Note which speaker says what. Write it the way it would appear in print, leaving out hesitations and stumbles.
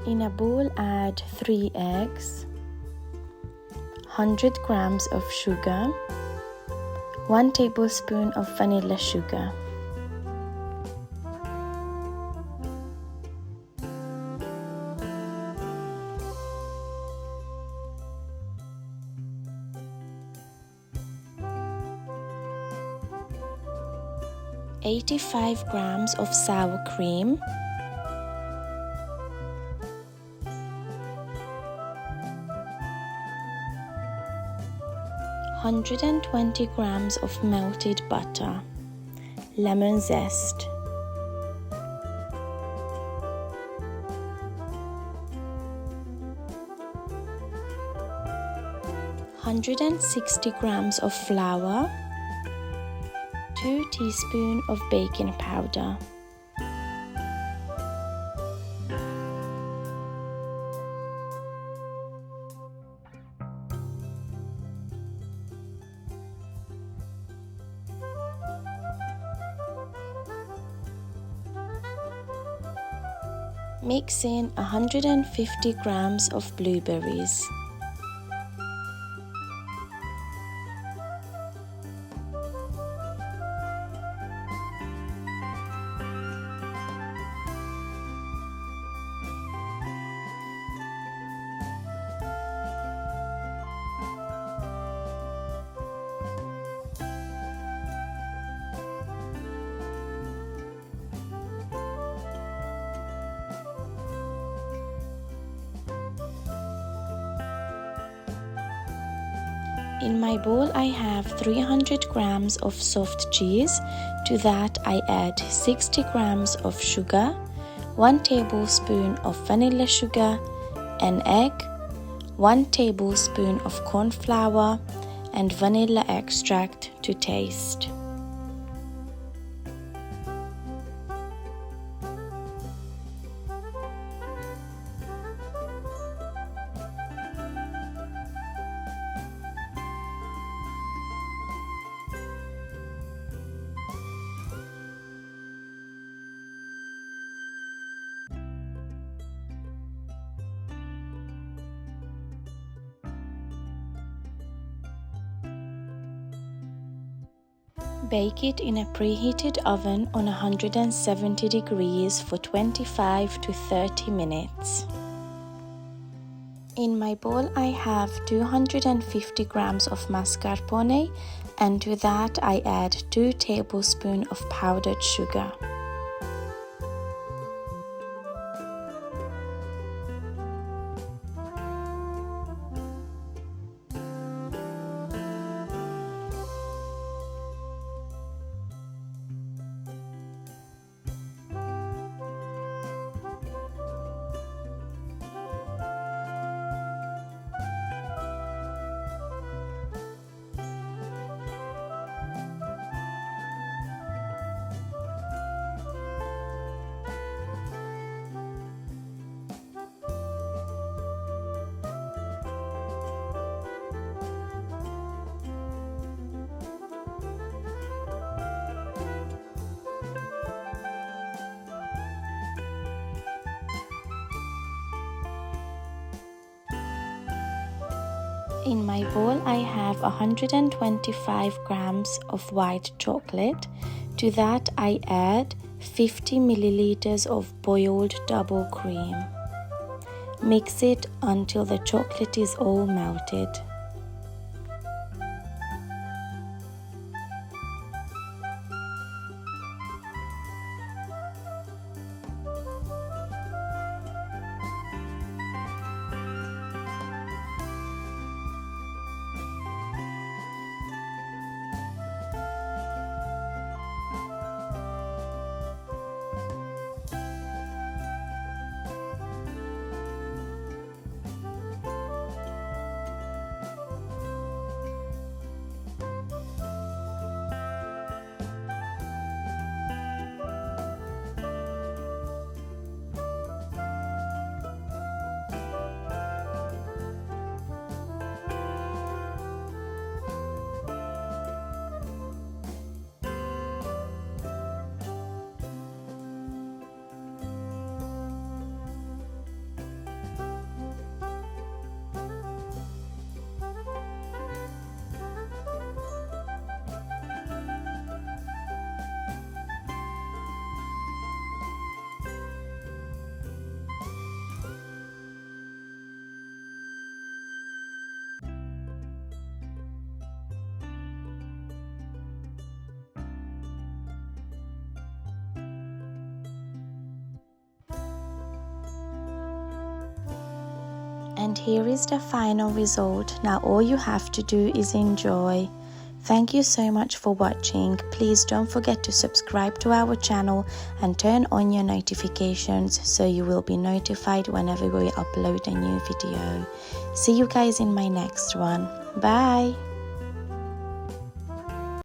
Speaker 1: In a bowl, add 3 eggs, 100 grams of sugar, 1 tablespoon of vanilla sugar. $85 grams of sour cream, 120 grams of melted butter, lemon zest, 160 grams of flour, 2 teaspoons of baking powder. Mix in 150 grams of blueberries. In my bowl, I have 300 grams of soft cheese. To that, I add 60 grams of sugar, 1 tablespoon of vanilla sugar, an egg, 1 tablespoon of corn flour, and vanilla extract to taste. Bake it in a preheated oven on 170 degrees for 25 to 30 minutes. In my bowl, I have 250 grams of mascarpone, and to that I add 2 tablespoons of powdered sugar. In my bowl, I have 125 grams of white chocolate. To that, I add 50 milliliters of boiled double cream. Mix it until the chocolate is all melted. And here is the final result. Now all you have to do is enjoy. Thank you so much for watching. Please don't forget to subscribe to our channel and turn on your notifications so you will be notified whenever we upload a new video. See you guys in my next one. Bye.